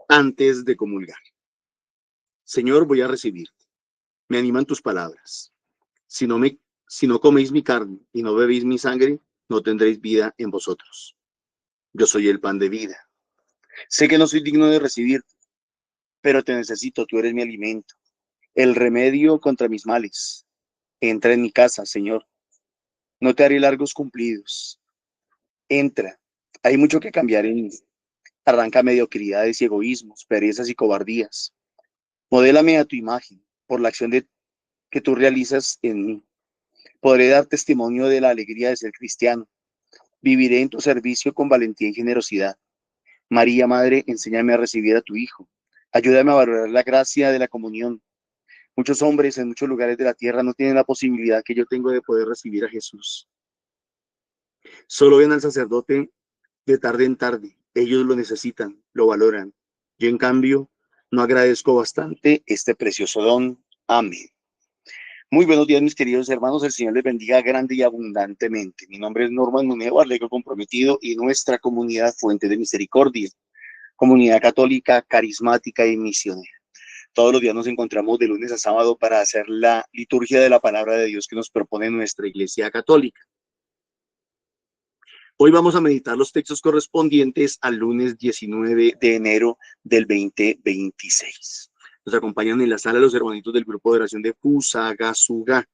antes de comulgar. Señor, voy a recibirte. Me animan tus palabras. Si no coméis mi carne y no bebéis mi sangre, no tendréis vida en vosotros. Yo soy el pan de vida. Sé que no soy digno de recibirte, pero te necesito, tú eres mi alimento, el remedio contra mis males. Entra en mi casa, Señor. No te haré largos cumplidos. Entra. Hay mucho que cambiar en mí. Arranca mediocridades y egoísmos, perezas y cobardías. Modélame a tu imagen por la acción que tú realizas en mí. Podré dar testimonio de la alegría de ser cristiano. Viviré en tu servicio con valentía y generosidad. María, Madre, enséñame a recibir a tu Hijo. Ayúdame a valorar la gracia de la comunión. Muchos hombres en muchos lugares de la tierra no tienen la posibilidad que yo tengo de poder recibir a Jesús. Solo ven al sacerdote de tarde en tarde. Ellos lo necesitan, lo valoran. Yo, en cambio, no agradezco bastante este precioso don. Amén. Muy buenos días, mis queridos hermanos. El Señor les bendiga grande y abundantemente. Mi nombre es Norman Muneo, Arlegro Comprometido, y nuestra comunidad Fuente de Misericordia, comunidad católica, carismática y misionera. Todos los días nos encontramos de lunes a sábado para hacer la liturgia de la palabra de Dios que nos propone nuestra Iglesia Católica. Hoy vamos a meditar los textos correspondientes al lunes 19 de enero del 2026. Nos acompañan en la sala los hermanitos del grupo de oración de Fusagasugá.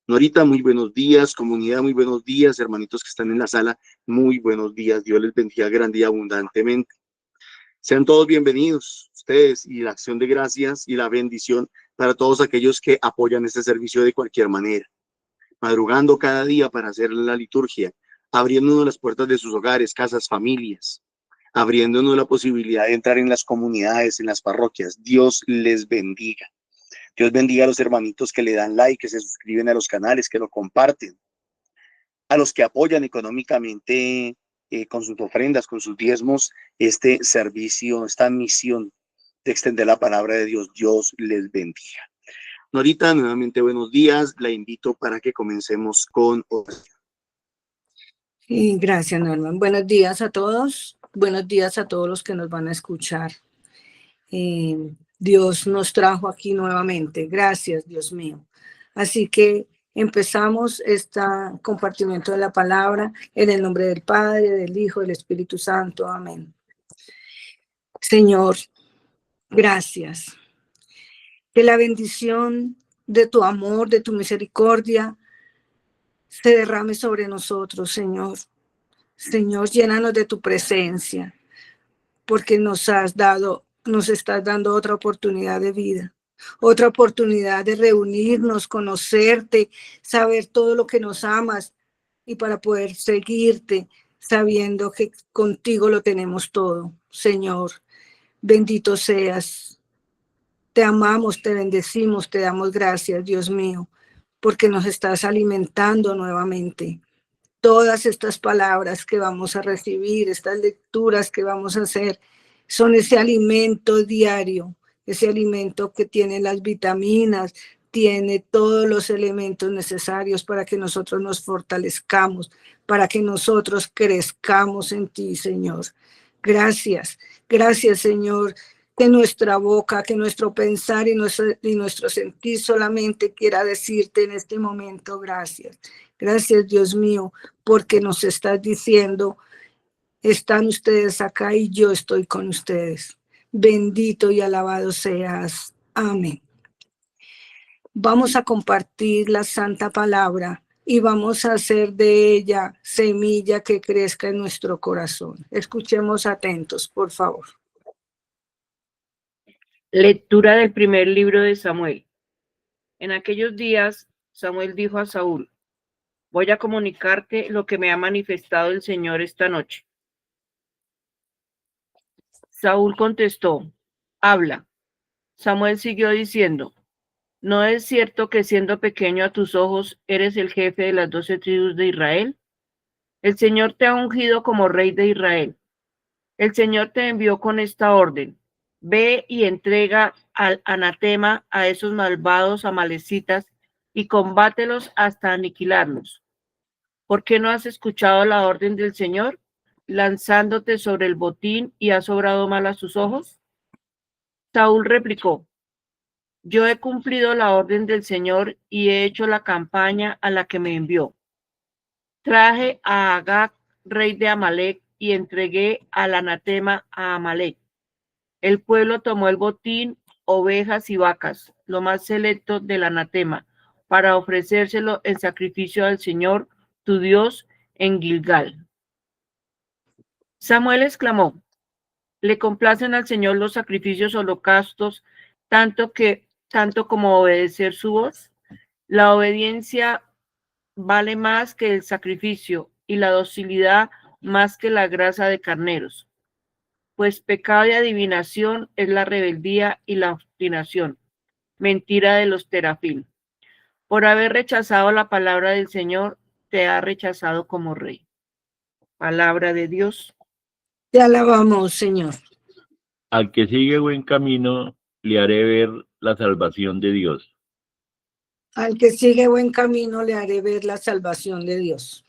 Norita, muy buenos días. Comunidad, muy buenos días. Hermanitos que están en la sala, muy buenos días. Dios les bendiga grande y abundantemente. Sean todos bienvenidos, ustedes, y la acción de gracias y la bendición para todos aquellos que apoyan este servicio de cualquier manera, madrugando cada día para hacer la liturgia, abriéndonos las puertas de sus hogares, casas, familias, abriéndonos la posibilidad de entrar en las comunidades, en las parroquias. Dios les bendiga. Dios bendiga a los hermanitos que le dan like, que se suscriben a los canales, que lo comparten, a los que apoyan económicamente con sus ofrendas, con sus diezmos, este servicio, esta misión de extender la palabra de Dios. Dios les bendiga. Norita, nuevamente buenos días. La invito para que comencemos con oración. Y gracias, Norman. Buenos días a todos. Buenos días a todos los que nos van a escuchar. Dios nos trajo aquí nuevamente. Gracias, Dios mío. Así que empezamos este compartimiento de la palabra en el nombre del Padre, del Hijo, del Espíritu Santo. Amén. Señor, gracias. Que la bendición de tu amor, de tu misericordia, se derrame sobre nosotros, Señor. Señor, llénanos de tu presencia, porque nos estás dando otra oportunidad de vida, otra oportunidad de reunirnos, conocerte, saber todo lo que nos amas y para poder seguirte, sabiendo que contigo lo tenemos todo. Señor, bendito seas. Te amamos, te bendecimos, te damos gracias, Dios mío, porque nos estás alimentando nuevamente. Todas estas palabras que vamos a recibir, estas lecturas que vamos a hacer, son ese alimento diario, ese alimento que tiene las vitaminas, tiene todos los elementos necesarios para que nosotros nos fortalezcamos, para que nosotros crezcamos en ti, Señor. Gracias, gracias, Señor, que nuestra boca, que nuestro pensar y nuestro sentir solamente quiera decirte en este momento gracias. Gracias, Dios mío, porque nos estás diciendo, están ustedes acá y yo estoy con ustedes. Bendito y alabado seas. Amén. Vamos a compartir la santa palabra y vamos a hacer de ella semilla que crezca en nuestro corazón. Escuchemos atentos, por favor. Lectura del primer libro de Samuel. En aquellos días, Samuel dijo a Saúl: voy a comunicarte lo que me ha manifestado el Señor esta noche. Saúl contestó: habla. Samuel siguió diciendo: ¿no es cierto que siendo pequeño a tus ojos eres el jefe de las 12 tribus de Israel? El Señor te ha ungido como rey de Israel. El Señor te envió con esta orden: ve y entrega al anatema a esos malvados amalecitas y combátelos hasta aniquilarlos. ¿Por qué no has escuchado la orden del Señor, lanzándote sobre el botín y has obrado mal a sus ojos? Saúl replicó: yo he cumplido la orden del Señor y he hecho la campaña a la que me envió. Traje a Agag, rey de Amalec, y entregué al anatema a Amalec. El pueblo tomó el botín, ovejas y vacas, lo más selecto del anatema, para ofrecérselo en sacrificio al Señor, tu Dios, en Gilgal. Samuel exclamó: le complacen al Señor los sacrificios holocaustos, tanto como obedecer su voz. La obediencia vale más que el sacrificio y la docilidad más que la grasa de carneros. Pues pecado de adivinación es la rebeldía y la obstinación, mentira de los terafín. Por haber rechazado la palabra del Señor, te ha rechazado como rey. Palabra de Dios. Te alabamos, Señor. Al que sigue buen camino, le haré ver la salvación de Dios. Al que sigue buen camino le haré ver la salvación de Dios.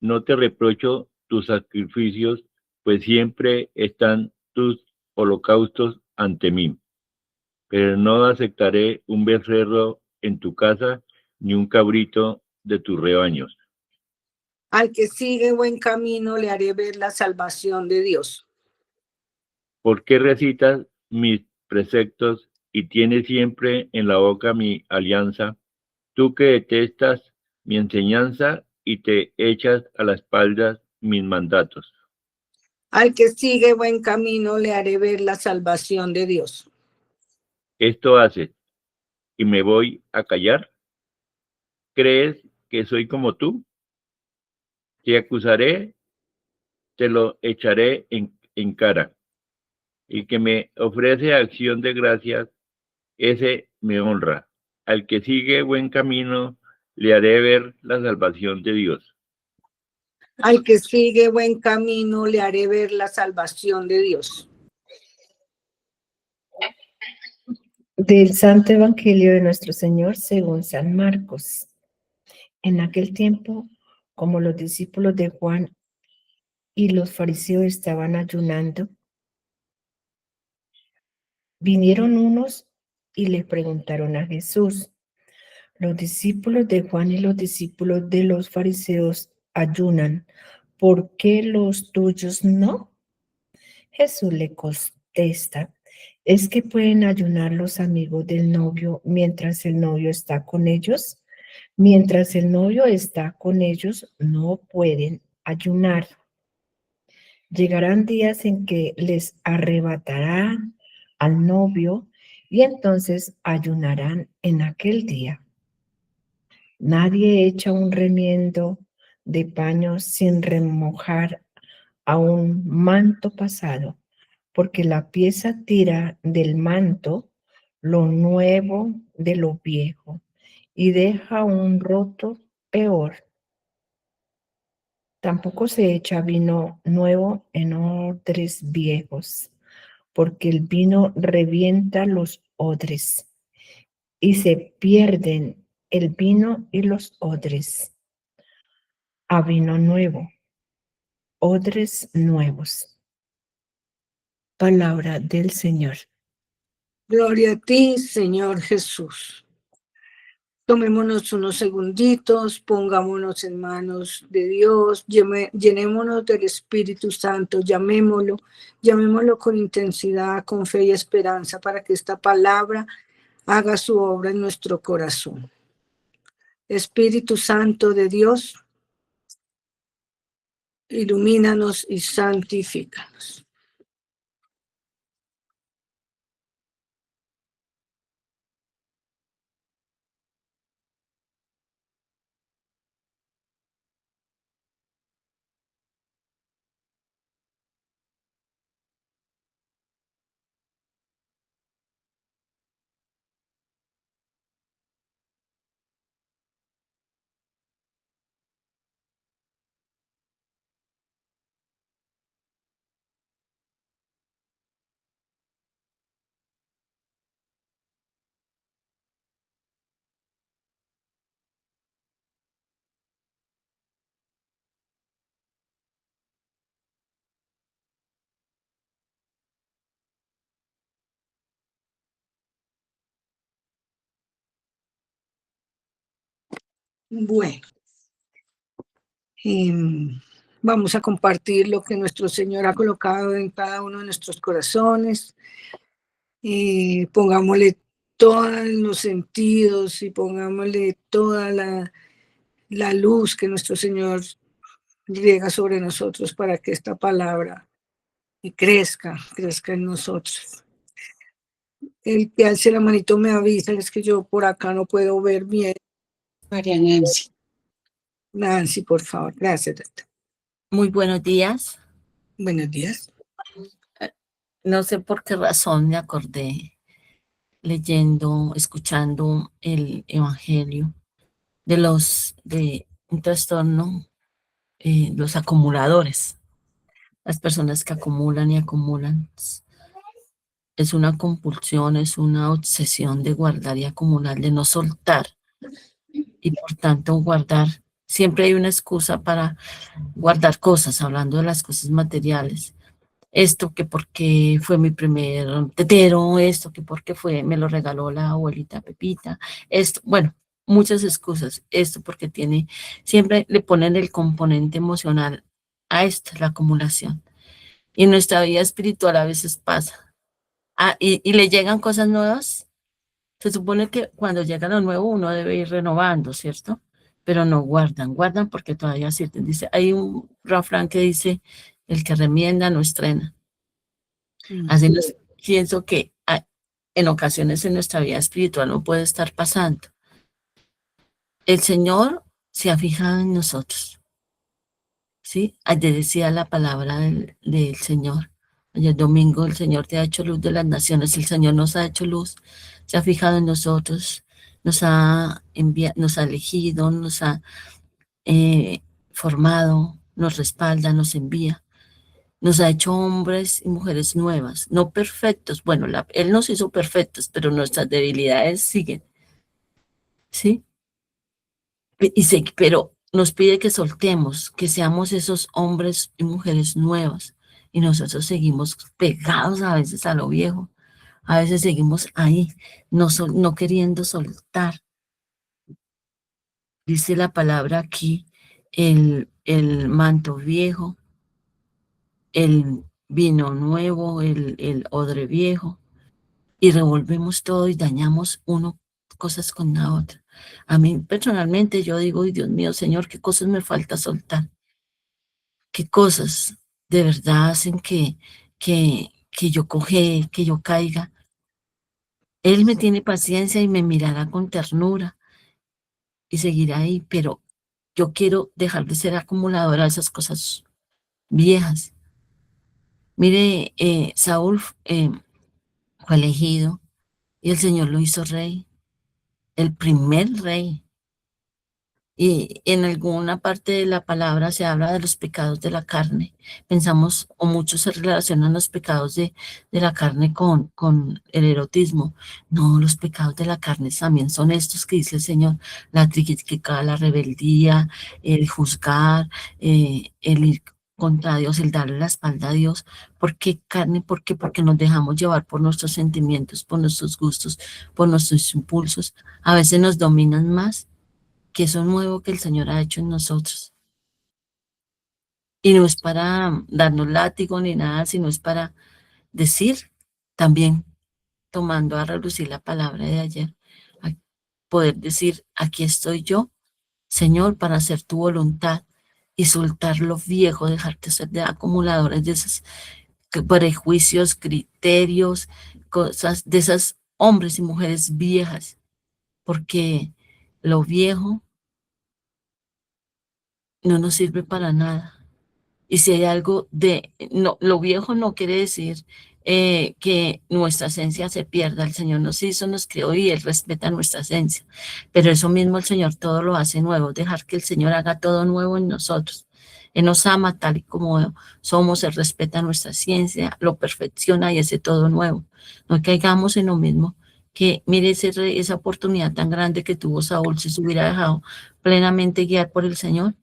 No te reprocho tus sacrificios, pues siempre están tus holocaustos ante mí. Pero no aceptaré un becerro en tu casa, ni un cabrito de tus rebaños. Al que sigue buen camino le haré ver la salvación de Dios. ¿Por qué recitas mis preceptos y tienes siempre en la boca mi alianza? Tú que detestas mi enseñanza y te echas a la espalda mis mandatos. Al que sigue buen camino le haré ver la salvación de Dios. Esto haces y me voy a callar. ¿Crees que soy como tú? Te acusaré, te lo echaré en cara. Y que me ofrece acción de gracias, ese me honra. Al que sigue buen camino, le haré ver la salvación de Dios. Al que sigue buen camino le haré ver la salvación de Dios. Del Santo Evangelio de nuestro Señor según San Marcos. En aquel tiempo, como los discípulos de Juan y los fariseos estaban ayunando, vinieron unos y le preguntaron a Jesús: los discípulos de Juan y los discípulos de los fariseos ayunan, ¿por qué los tuyos no? Jesús le contesta: ¿es que pueden ayunar los amigos del novio mientras el novio está con ellos? Mientras el novio está con ellos, no pueden ayunar. Llegarán días en que les arrebatarán al novio y entonces ayunarán en aquel día. Nadie echa un remiendo de paño sin remojar a un manto pasado, porque la pieza tira del manto lo nuevo de lo viejo y deja un roto peor. Tampoco se echa vino nuevo en odres viejos, porque el vino revienta los odres y se pierden el vino y los odres. A vino nuevo, odres nuevos. Palabra del Señor. Gloria a ti, Señor Jesús. Tomémonos unos segunditos, pongámonos en manos de Dios, llenémonos del Espíritu Santo, llamémoslo con intensidad, con fe y esperanza, para que esta palabra haga su obra en nuestro corazón. Espíritu Santo de Dios, ilumínanos y santifícanos. Bueno, vamos a compartir lo que nuestro Señor ha colocado en cada uno de nuestros corazones. Pongámosle todos los sentidos y pongámosle toda la luz que nuestro Señor riega sobre nosotros para que esta palabra crezca en nosotros. El que alce la manito me avisa, es que yo por acá no puedo ver bien. María Nancy. Nancy, por favor. Gracias, doctor. Muy buenos días. Buenos días. No sé por qué razón me acordé leyendo, escuchando el evangelio de un trastorno, los acumuladores, las personas que acumulan y acumulan. Es una compulsión, es una obsesión de guardar y acumular, de no soltar. Y por tanto guardar, siempre hay una excusa para guardar cosas, hablando de las cosas materiales. Esto que porque fue mi primer tetero, esto que porque me lo regaló la abuelita Pepita, esto, bueno, muchas excusas, esto porque siempre le ponen el componente emocional a esto, la acumulación. Y en nuestra vida espiritual a veces pasa. Y le llegan cosas nuevas. Se supone que cuando llega lo nuevo uno debe ir renovando, ¿cierto? Pero no guardan porque todavía sirven. Dice, hay un refrán que dice, el que remienda no estrena. Así pienso que en ocasiones en nuestra vida espiritual no puede estar pasando. El Señor se ha fijado en nosotros, ¿sí? Ayer decía la palabra del Señor. Ayer domingo, el Señor te ha hecho luz de las naciones, el Señor nos ha hecho luz, se ha fijado en nosotros, nos ha elegido, nos ha formado, nos respalda, nos envía. Nos ha hecho hombres y mujeres nuevas, no perfectos. Bueno, Él nos hizo perfectos, pero nuestras debilidades siguen, ¿sí? Pero nos pide que soltemos, que seamos esos hombres y mujeres nuevas. Y nosotros seguimos pegados a veces a lo viejo. A veces seguimos ahí, no queriendo soltar. Dice la palabra aquí, el manto viejo, el vino nuevo, el odre viejo, y revolvemos todo y dañamos cosas con la otra. A mí personalmente yo digo, Dios mío, Señor, ¿qué cosas me falta soltar? ¿Qué cosas de verdad hacen que yo que yo caiga? Él me tiene paciencia y me mirará con ternura y seguirá ahí, pero yo quiero dejar de ser acumuladora de esas cosas viejas. Mire, Saúl fue elegido y el Señor lo hizo rey, el primer rey. Y en alguna parte de la palabra se habla de los pecados de la carne. Pensamos, o muchos se relacionan los pecados de la carne con el erotismo. No, los pecados de la carne también son estos que dice el Señor: la crítica, la rebeldía, el juzgar, el ir contra Dios, el darle la espalda a Dios. ¿Por qué carne? ¿Por qué? Porque nos dejamos llevar por nuestros sentimientos, por nuestros gustos, por nuestros impulsos. A veces nos dominan más que eso nuevo que el Señor ha hecho en nosotros. Y no es para darnos látigo ni nada, sino es para decir, también tomando a relucir la palabra de ayer, poder decir, aquí estoy yo, Señor, para hacer tu voluntad y soltar lo viejo, dejarte ser de acumuladores de esos prejuicios, criterios, cosas, de esas hombres y mujeres viejas, porque lo viejo no nos sirve para nada. Y si hay algo no, lo viejo no quiere decir que nuestra esencia se pierda. El Señor nos hizo, nos creó y Él respeta nuestra esencia. Pero eso mismo el Señor todo lo hace nuevo, dejar que el Señor haga todo nuevo en nosotros. Él nos ama tal y como somos, Él respeta nuestra ciencia, lo perfecciona y hace todo nuevo. No caigamos en lo mismo, que mire esa oportunidad tan grande que tuvo Saúl, si se hubiera dejado plenamente guiar por el Señor,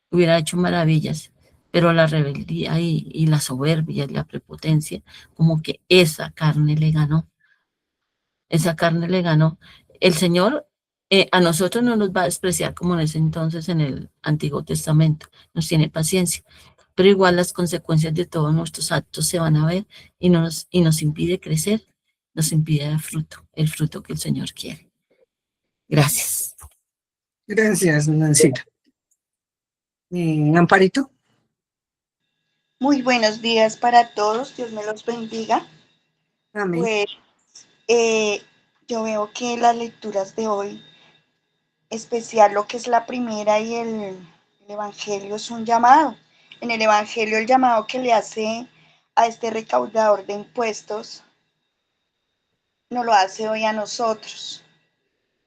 hubiera hecho maravillas, pero la rebeldía y la soberbia y la prepotencia, como que esa carne le ganó. El Señor A nosotros no nos va a despreciar como en ese entonces en el Antiguo Testamento, nos tiene paciencia, pero igual las consecuencias de todos nuestros actos se van a ver y nos impide crecer, nos impide dar fruto, el fruto que el Señor quiere. Gracias. Gracias, Nancita. Amparito. Muy buenos días para todos, Dios me los bendiga. Amén. Pues yo veo que las lecturas de hoy, especial lo que es la primera y el Evangelio, es un llamado. En el Evangelio el llamado que le hace a este recaudador de impuestos, nos lo hace hoy a nosotros.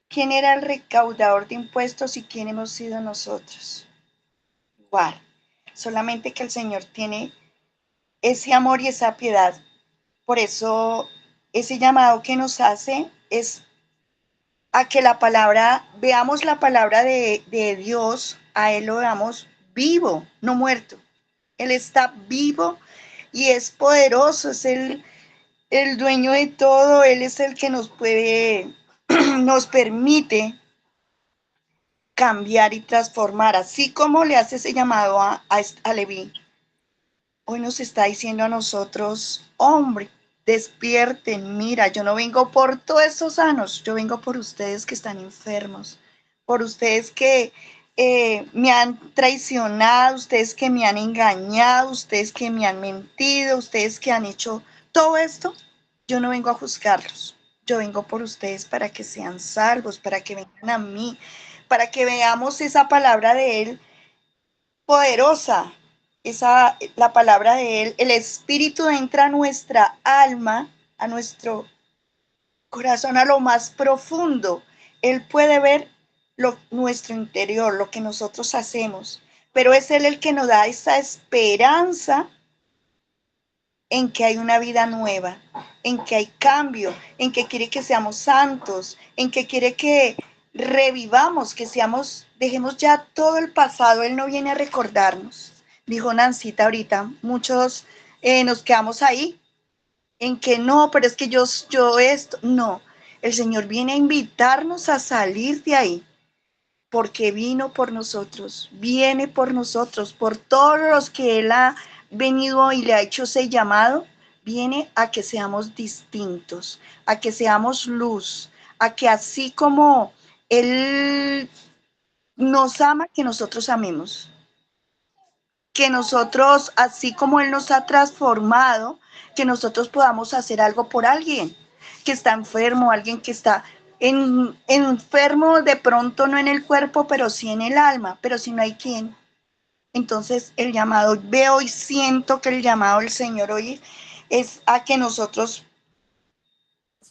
¿Quién era el recaudador de impuestos y quién hemos sido nosotros? Igual, solamente que el Señor tiene ese amor y esa piedad. Por eso ese llamado que nos hace es a que la palabra, veamos la palabra de Dios, a Él lo veamos vivo, no muerto. Él está vivo y es poderoso, es el dueño de todo, Él es el que nos puede, nos permite cambiar y transformar, así como le hace ese llamado a Leví. Hoy nos está diciendo a nosotros, hombre, despierten, mira, yo no vengo por todos esos sanos, yo vengo por ustedes que están enfermos, por ustedes que me han traicionado, ustedes que me han engañado, ustedes que me han mentido, ustedes que han hecho todo esto. Yo no vengo a juzgarlos, yo vengo por ustedes para que sean salvos, para que vengan a mí, para que veamos esa palabra de Él poderosa, la palabra de Él, el Espíritu entra a nuestra alma, a nuestro corazón, a lo más profundo. Él puede ver nuestro interior, lo que nosotros hacemos, pero es Él el que nos da esa esperanza en que hay una vida nueva, en que hay cambio, en que quiere que seamos santos, en que quiere que revivamos, que seamos, dejemos ya todo el pasado. Él no viene a recordarnos. Dijo Nancita ahorita, muchos nos quedamos ahí, en que no, pero es que yo esto, no. El Señor viene a invitarnos a salir de ahí, porque vino por nosotros, viene por nosotros, por todos los que Él ha venido y le ha hecho ese llamado, viene a que seamos distintos, a que seamos luz, a que así como Él nos ama, que nosotros amemos, que nosotros, así como Él nos ha transformado, que nosotros podamos hacer algo por alguien que está enfermo, alguien que está enfermo de pronto no en el cuerpo, pero sí en el alma, pero si no hay quien. Entonces el llamado, veo y siento que el llamado del Señor hoy es a que nosotros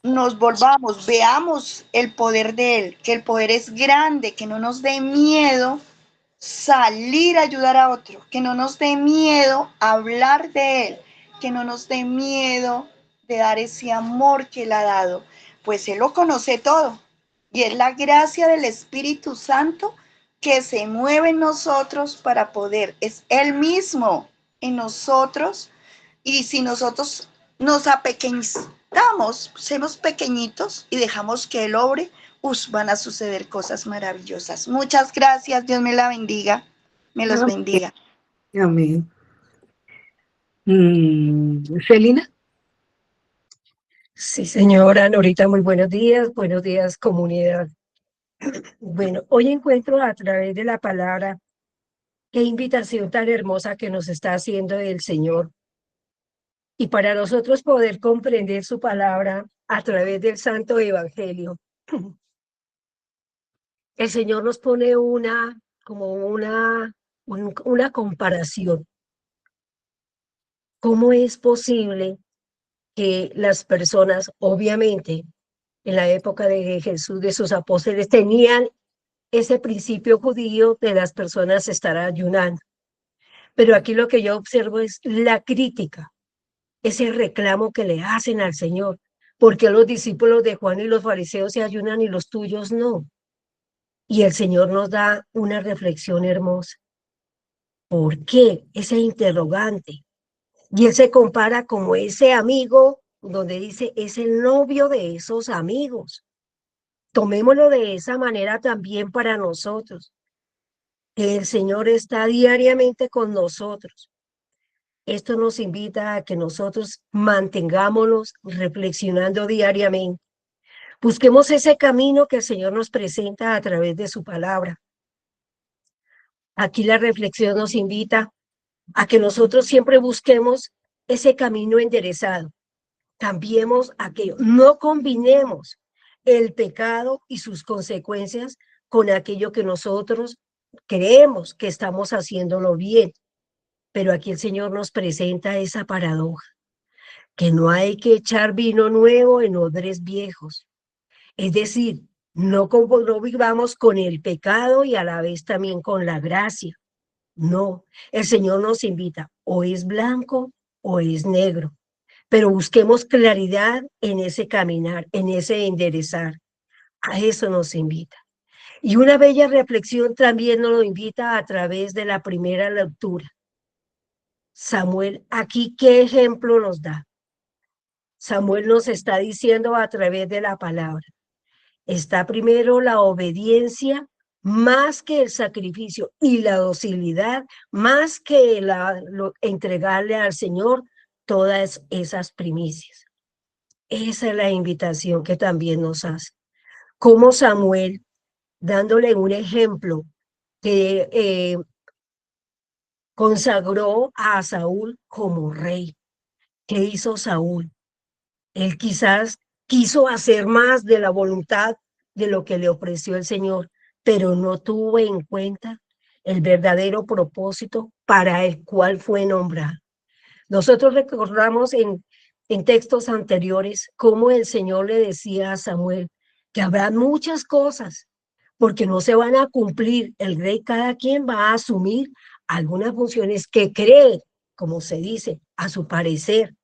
nos volvamos, veamos el poder de Él, que el poder es grande, que no nos dé miedo salir a ayudar a otro, que no nos dé miedo hablar de Él, que no nos dé miedo de dar ese amor que Él ha dado, pues Él lo conoce todo y es la gracia del Espíritu Santo que se mueve en nosotros para poder, es Él mismo en nosotros. Y si nosotros nos apequeñamos, somos pequeñitos y dejamos que Él obre, van a suceder cosas maravillosas. Muchas gracias, Dios me la bendiga, me los bendiga. Amén. Celina. Sí, señora Norita, muy buenos días, comunidad. Bueno, hoy encuentro a través de la palabra qué invitación tan hermosa que nos está haciendo el Señor. Y para nosotros poder comprender su palabra a través del Santo Evangelio, el Señor nos pone una comparación. ¿Cómo es posible que las personas, obviamente, en la época de Jesús, de sus apóstoles, tenían ese principio judío de las personas estar ayunando? Pero aquí lo que yo observo es la crítica, ese reclamo que le hacen al Señor. ¿Por qué los discípulos de Juan y los fariseos se ayunan y los tuyos no? Y el Señor nos da una reflexión hermosa. ¿Por qué? Ese interrogante. Y Él se compara como ese amigo, donde dice, es el novio de esos amigos. Tomémoslo de esa manera también para nosotros, que el Señor está diariamente con nosotros. Esto nos invita a que nosotros mantengámonos reflexionando diariamente. Busquemos ese camino que el Señor nos presenta a través de su palabra. Aquí la reflexión nos invita a que nosotros siempre busquemos ese camino enderezado. Cambiemos aquello, no combinemos el pecado y sus consecuencias con aquello que nosotros creemos que estamos haciéndolo bien. Pero aquí el Señor nos presenta esa paradoja, que no hay que echar vino nuevo en odres viejos. Es decir, no vivamos con el pecado y a la vez también con la gracia. No, el Señor nos invita, o es blanco o es negro, pero busquemos claridad en ese caminar, en ese enderezar. A eso nos invita. Y una bella reflexión también nos lo invita a través de la primera lectura. Samuel, aquí, ¿qué ejemplo nos da? Samuel nos está diciendo a través de la palabra. Está primero la obediencia más que el sacrificio y la docilidad más que entregarle al Señor todas esas primicias. Esa es la invitación que también nos hace. Como Samuel, dándole un ejemplo que consagró a Saúl como rey. ¿Qué hizo Saúl? Él quizás quiso hacer más de la voluntad de lo que le ofreció el Señor, pero no tuvo en cuenta el verdadero propósito para el cual fue nombrado. Nosotros recordamos en textos anteriores cómo el Señor le decía a Samuel que habrá muchas cosas porque no se van a cumplir. El rey, cada quien va a asumir algunas funciones que cree, como se dice, a su parecer,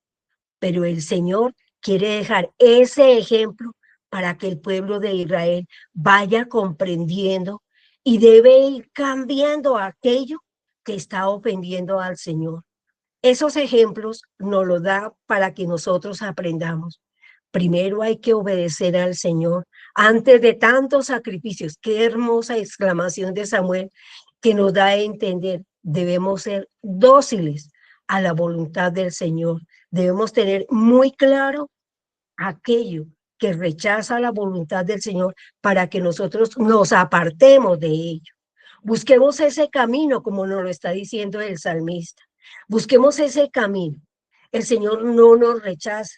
pero el Señor quiere dejar ese ejemplo para que el pueblo de Israel vaya comprendiendo y debe ir cambiando aquello que está ofendiendo al Señor. Esos ejemplos nos los da para que nosotros aprendamos. Primero hay que obedecer al Señor antes de tantos sacrificios. Qué hermosa exclamación de Samuel que nos da a entender. Debemos ser dóciles a la voluntad del Señor. Debemos tener muy claro aquello que rechaza la voluntad del Señor para que nosotros nos apartemos de ello. Busquemos ese camino, como nos lo está diciendo el salmista. Busquemos ese camino. El Señor no nos rechaza,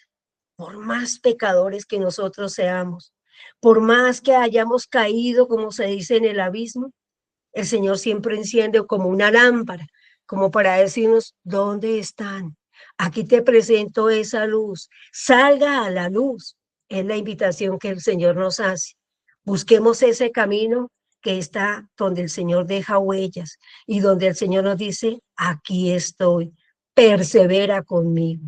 por más pecadores que nosotros seamos, por más que hayamos caído, como se dice, en el abismo, el Señor siempre enciende como una lámpara, como para decirnos, ¿dónde están? Aquí te presento esa luz. Salga a la luz. Es la invitación que el Señor nos hace. Busquemos ese camino que está donde el Señor deja huellas y donde el Señor nos dice, aquí estoy, persevera conmigo.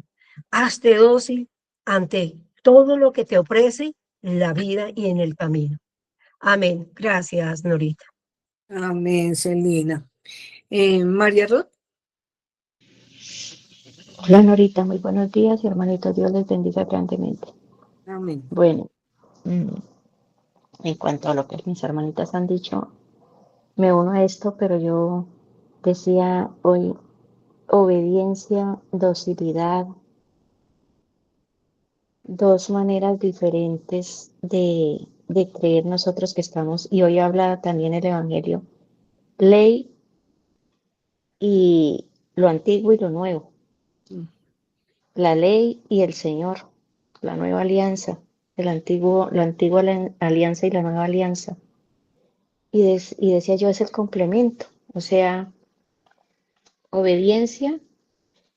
Hazte dócil ante todo lo que te ofrece la vida y en el camino. Amén. Gracias, Norita. Amén, Celina. María Ruth. Hola Norita, muy buenos días y hermanitos, Dios les bendiga grandemente. Amén. Bueno, en cuanto a lo que mis hermanitas han dicho, me uno a esto, pero yo decía hoy obediencia, docilidad, dos maneras diferentes de creer nosotros que estamos, y hoy habla también el Evangelio, ley y lo antiguo y lo nuevo. La ley y el Señor, la nueva alianza, la antigua alianza y la nueva alianza. Y decía yo, es el complemento, o sea, obediencia,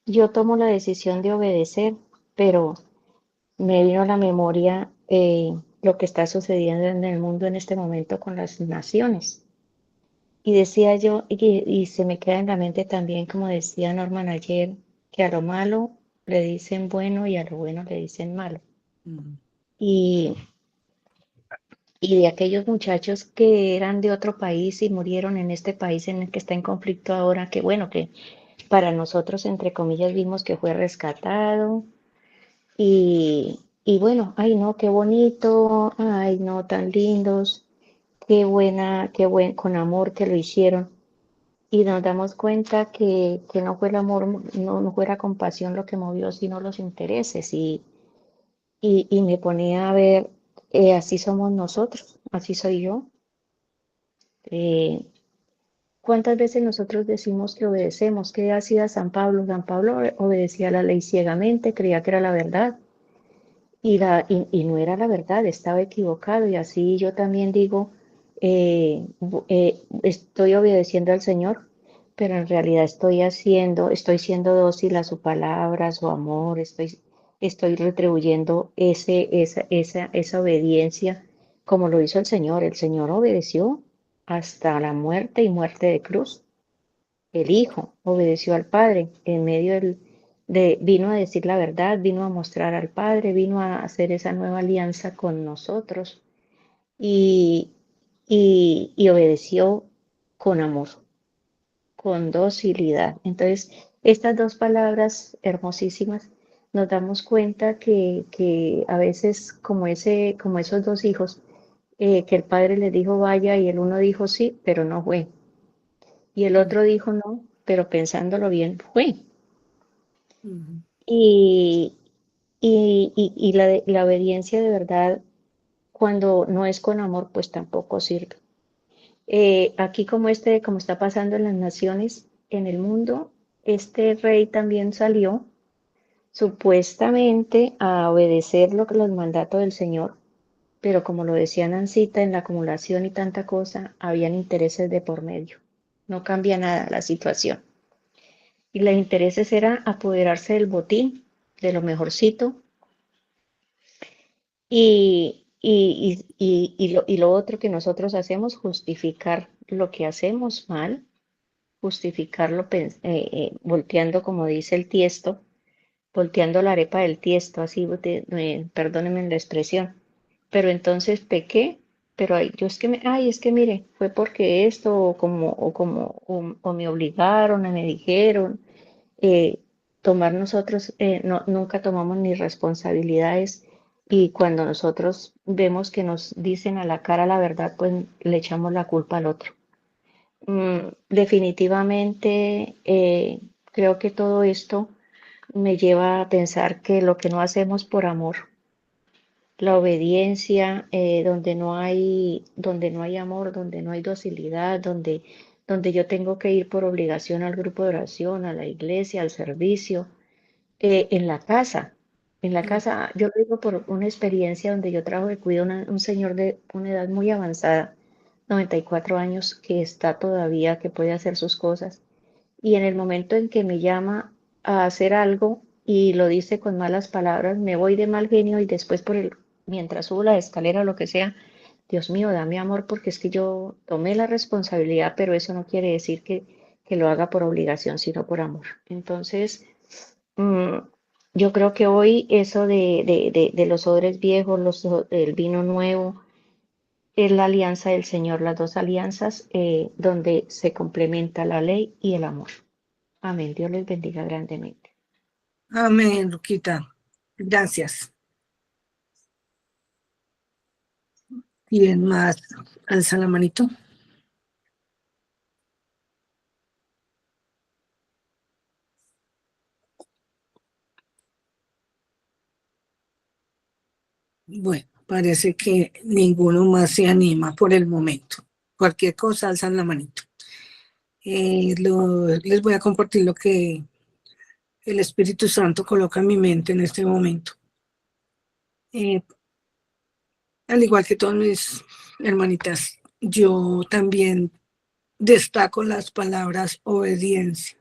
yo tomo la decisión de obedecer, pero me vino a la memoria lo que está sucediendo en el mundo en este momento con las naciones. Y decía yo, y se me queda en la mente también, como decía Norman ayer, que a lo malo le dicen bueno y a lo bueno le dicen malo. Y de aquellos muchachos que eran de otro país y murieron en este país en el que está en conflicto ahora, que bueno, que para nosotros, entre comillas, vimos que fue rescatado y y bueno, ay no, qué bonito, ay no, tan lindos, qué buena, qué buen, con amor que lo hicieron. Y nos damos cuenta que no fue el amor, no fue la compasión lo que movió, sino los intereses. Y me ponía a ver, así somos nosotros, así soy yo. Eh, ¿Cuántas veces nosotros decimos que obedecemos? ¿Qué hacía San Pablo? San Pablo obedecía la ley ciegamente, creía que era la verdad. Y no era la verdad, estaba equivocado. Y así yo también digo, estoy obedeciendo al Señor, pero en realidad estoy siendo dócil a su palabra, a su amor, estoy retribuyendo esa obediencia como lo hizo el Señor. El Señor obedeció hasta la muerte y muerte de cruz. El Hijo obedeció al Padre en medio vino a decir la verdad, vino a mostrar al Padre, vino a hacer esa nueva alianza con nosotros y, y obedeció con amor, con docilidad. Entonces, estas dos palabras hermosísimas nos damos cuenta que a veces como esos dos hijos, que el padre les dijo vaya y el uno dijo sí, pero no fue. Y el otro dijo no, pero pensándolo bien, fue. Ujú. Y, y la obediencia de verdad, cuando no es con amor, pues tampoco sirve. Aquí como está pasando en las naciones, en el mundo, este rey también salió supuestamente a obedecer los mandatos del Señor, pero como lo decía Nancita, en la acumulación y tanta cosa, habían intereses de por medio. No cambia nada la situación. Y los intereses era apoderarse del botín, de lo mejorcito, y lo otro que nosotros hacemos, justificar lo que hacemos mal, justificarlo volteando, como dice el tiesto, volteando la arepa del tiesto, así, perdónenme la expresión, pero entonces pequé, pero yo es que, es que mire, fue porque esto, o me obligaron, o me dijeron, eh, tomar nosotros, nunca tomamos ni responsabilidades y cuando nosotros vemos que nos dicen a la cara la verdad, pues le echamos la culpa al otro. Definitivamente, creo que todo esto me lleva a pensar que lo que no hacemos por amor, la obediencia, donde no hay amor, donde no hay docilidad, donde yo tengo que ir por obligación al grupo de oración, a la iglesia, al servicio, en la casa. En la casa, yo lo digo por una experiencia donde yo trabajo de cuido a un señor de una edad muy avanzada, 94 años, que está todavía, que puede hacer sus cosas. Y en el momento en que me llama a hacer algo y lo dice con malas palabras, me voy de mal genio y después mientras subo la escalera o lo que sea, Dios mío, dame amor porque es que yo tomé la responsabilidad, pero eso no quiere decir que lo haga por obligación, sino por amor. Entonces, mm, yo creo que hoy eso de los odres viejos, el vino nuevo, es la alianza del Señor, las dos alianzas donde se complementa la ley y el amor. Amén. Dios les bendiga grandemente. Amén, Luquita. Gracias. ¿Quién más alza la manito? Bueno, parece que ninguno más se anima por el momento. Cualquier cosa, alzan la manito. Les voy a compartir lo que el Espíritu Santo coloca en mi mente en este momento. Al igual que todas mis hermanitas, yo también destaco las palabras obediencia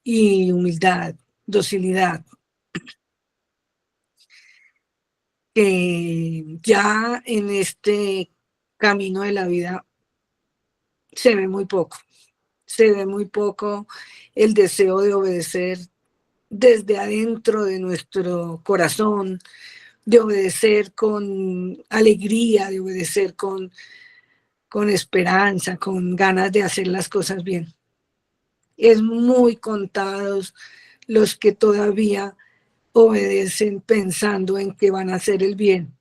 y humildad, docilidad, que ya en este camino de la vida se ve muy poco el deseo de obedecer desde adentro de nuestro corazón, de obedecer con alegría, de obedecer con esperanza, con ganas de hacer las cosas bien. Es muy contados los que todavía obedecen pensando en que van a hacer el bien,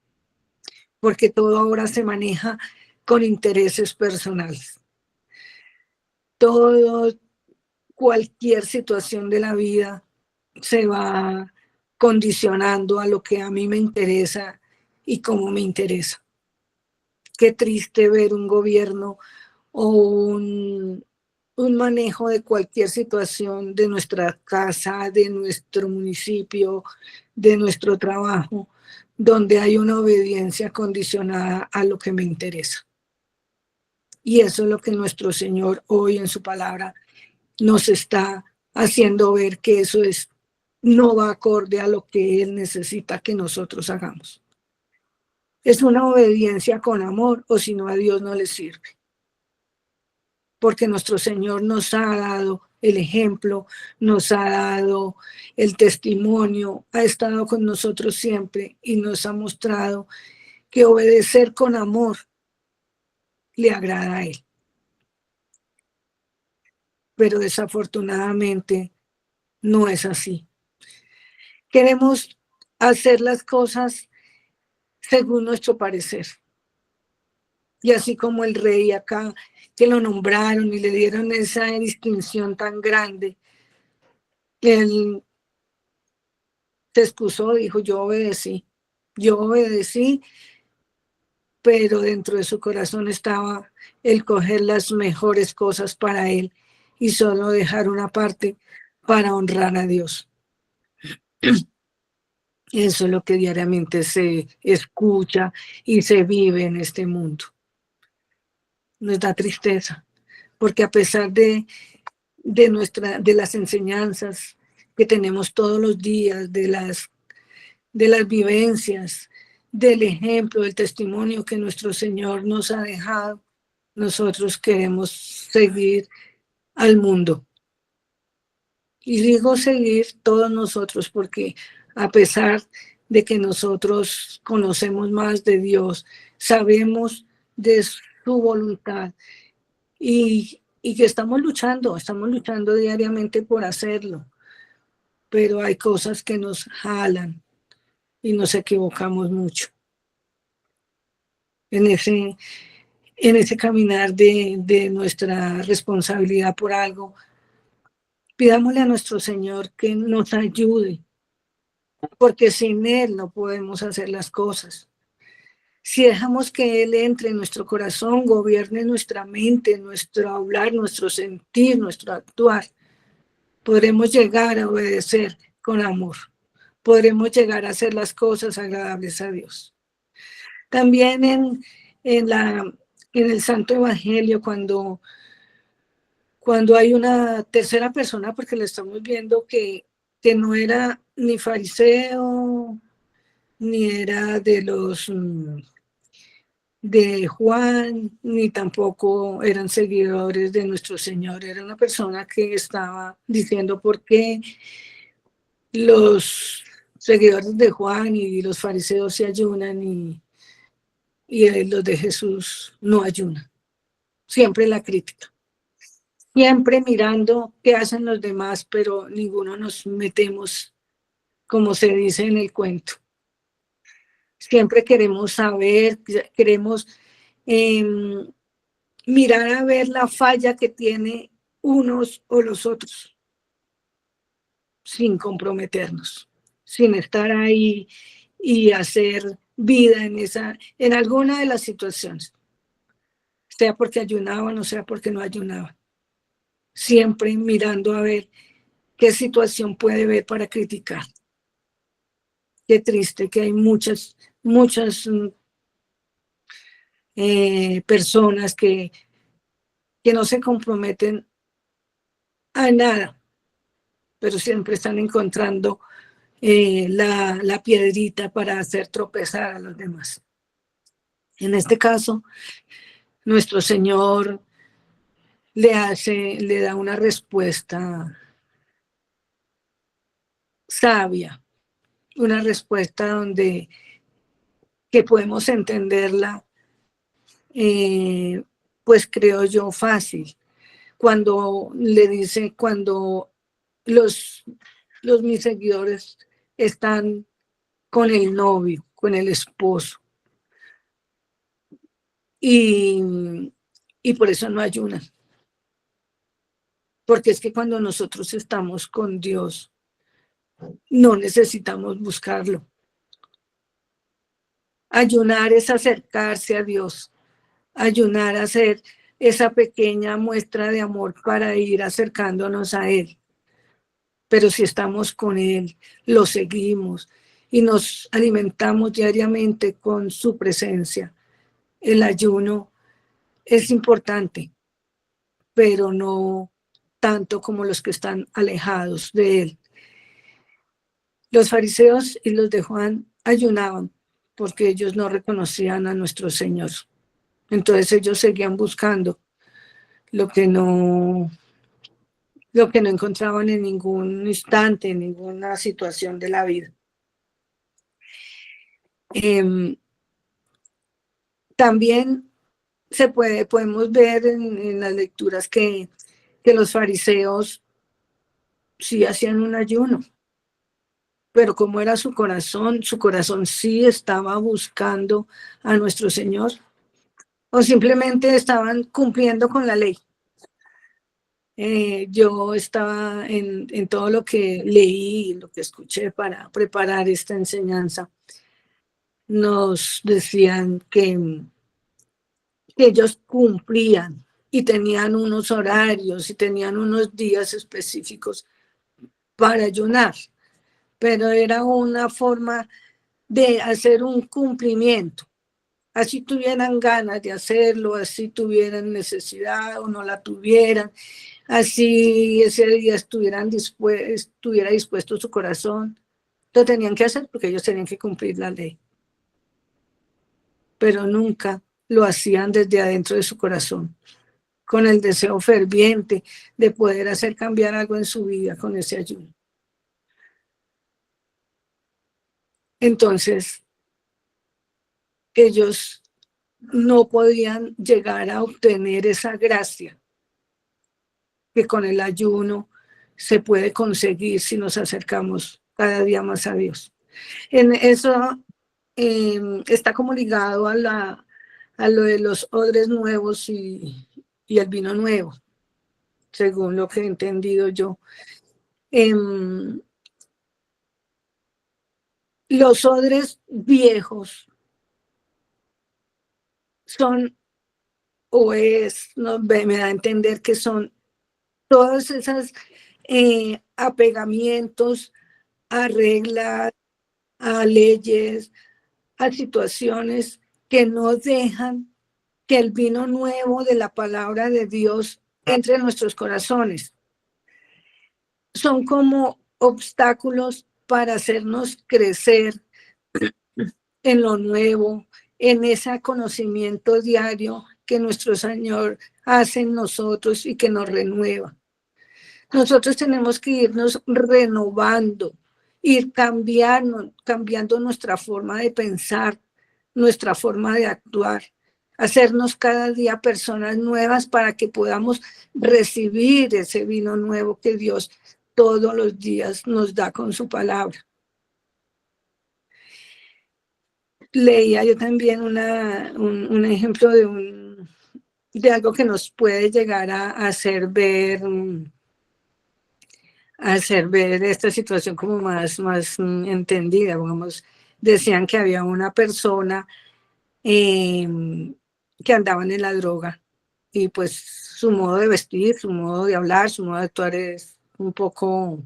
porque todo ahora se maneja con intereses personales. Cualquier situación de la vida se va condicionando a lo que a mí me interesa y cómo me interesa. Qué triste ver un gobierno o un manejo de cualquier situación de nuestra casa, de nuestro municipio, de nuestro trabajo, donde hay una obediencia condicionada a lo que me interesa. Y eso es lo que nuestro Señor hoy en su palabra nos está haciendo ver, que eso no va acorde a lo que Él necesita que nosotros hagamos. Es una obediencia con amor, o si no, a Dios no le sirve. Porque nuestro Señor nos ha dado el ejemplo, nos ha dado el testimonio, ha estado con nosotros siempre y nos ha mostrado que obedecer con amor le agrada a Él. Pero desafortunadamente no es así. Queremos hacer las cosas según nuestro parecer. Y así como el rey acá, que lo nombraron y le dieron esa distinción tan grande, él se excusó, dijo, yo obedecí, pero dentro de su corazón estaba el coger las mejores cosas para él y solo dejar una parte para honrar a Dios. Eso es lo que diariamente se escucha y se vive en este mundo. Nos da tristeza, porque a pesar de las enseñanzas que tenemos todos los días, de las vivencias, del ejemplo, del testimonio que nuestro Señor nos ha dejado, nosotros queremos seguir al mundo. Y digo seguir todos nosotros, porque a pesar de que nosotros conocemos más de Dios, sabemos de su voluntad y que estamos luchando diariamente por hacerlo, pero hay cosas que nos jalan y nos equivocamos mucho en ese caminar de nuestra responsabilidad por algo. Pidámosle a nuestro Señor que nos ayude, porque sin Él no podemos hacer las cosas. Si dejamos que Él entre en nuestro corazón, gobierne nuestra mente, nuestro hablar, nuestro sentir, nuestro actuar, podremos llegar a obedecer con amor. Podremos llegar a hacer las cosas agradables a Dios. También en el Santo Evangelio, cuando hay una tercera persona, porque le estamos viendo que no era ni fariseo, ni era de Juan, ni tampoco eran seguidores de nuestro Señor. Era una persona que estaba diciendo por qué los seguidores de Juan y los fariseos se ayunan y los de Jesús no ayunan. Siempre la crítica. Siempre mirando qué hacen los demás, pero ninguno nos metemos, como se dice en el cuento. Siempre queremos saber, queremos mirar a ver la falla que tiene unos o los otros, sin comprometernos, sin estar ahí y hacer vida en alguna de las situaciones, sea porque ayunaban o sea porque no ayunaban. Siempre mirando a ver qué situación puede ver para criticar. Qué triste que hay muchas personas que no se comprometen a nada, pero siempre están encontrando la piedrita para hacer tropezar a los demás. En este caso, nuestro Señor le da una respuesta sabia, una respuesta donde que podemos entenderla, pues creo yo fácil. Cuando le dice, cuando mis seguidores están con el novio, con el esposo. Y por eso no ayunan. Porque es que cuando nosotros estamos con Dios, no necesitamos buscarlo. Ayunar es acercarse a Dios. Ayunar a hacer esa pequeña muestra de amor para ir acercándonos a Él. Pero si estamos con Él, lo seguimos y nos alimentamos diariamente con su presencia. El ayuno es importante, pero no tanto como los que están alejados de Él. Los fariseos y los de Juan ayunaban porque ellos no reconocían a nuestro Señor. Entonces ellos seguían buscando lo que no encontraban en ningún instante, en ninguna situación de la vida. También podemos ver en las lecturas que los fariseos sí hacían un ayuno, pero como era su corazón sí estaba buscando a nuestro Señor, o simplemente estaban cumpliendo con la ley. Yo estaba en todo lo que leí, lo que escuché para preparar esta enseñanza. Nos decían que ellos cumplían y tenían unos horarios y tenían unos días específicos para ayunar, pero era una forma de hacer un cumplimiento. Así tuvieran ganas de hacerlo, así tuvieran necesidad o no la tuvieran, así ese día estuviera dispuesto su corazón, lo tenían que hacer porque ellos tenían que cumplir la ley. Pero nunca lo hacían desde adentro de su corazón, con el deseo ferviente de poder hacer cambiar algo en su vida con ese ayuno. Entonces, ellos no podían llegar a obtener esa gracia que con el ayuno se puede conseguir si nos acercamos cada día más a Dios. En eso está como ligado a lo de los odres nuevos y el vino nuevo, según lo que he entendido yo. Los odres viejos son, me da a entender que son todos esos apegamientos a reglas, a leyes, a situaciones que no dejan que el vino nuevo de la palabra de Dios entre en nuestros corazones. Son como obstáculos para hacernos crecer en lo nuevo, en ese conocimiento diario que nuestro Señor hace en nosotros y que nos renueva. Nosotros tenemos que irnos renovando, ir cambiando nuestra forma de pensar, nuestra forma de actuar, hacernos cada día personas nuevas para que podamos recibir ese vino nuevo que Dios todos los días nos da con su palabra. Leía yo también un ejemplo de algo que nos puede llegar a hacer ver esta situación como más entendida. Digamos, decían que había una persona que andaban en la droga y pues su modo de vestir, su modo de hablar, su modo de actuar es un poco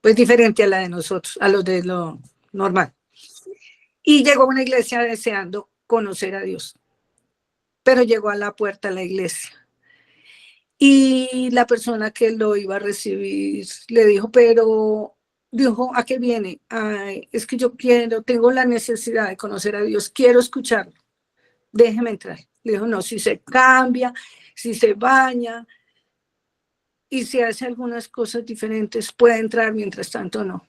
pues diferente a la de nosotros, a los de lo normal. Y llegó a una iglesia deseando conocer a Dios, pero llegó a la puerta de la iglesia. Y la persona que lo iba a recibir le dijo, ¿a qué viene? Ay, es que yo tengo la necesidad de conocer a Dios, quiero escucharlo, déjeme entrar. Le dijo, no, si se cambia, si se baña y si hace algunas cosas diferentes, puede entrar, mientras tanto no.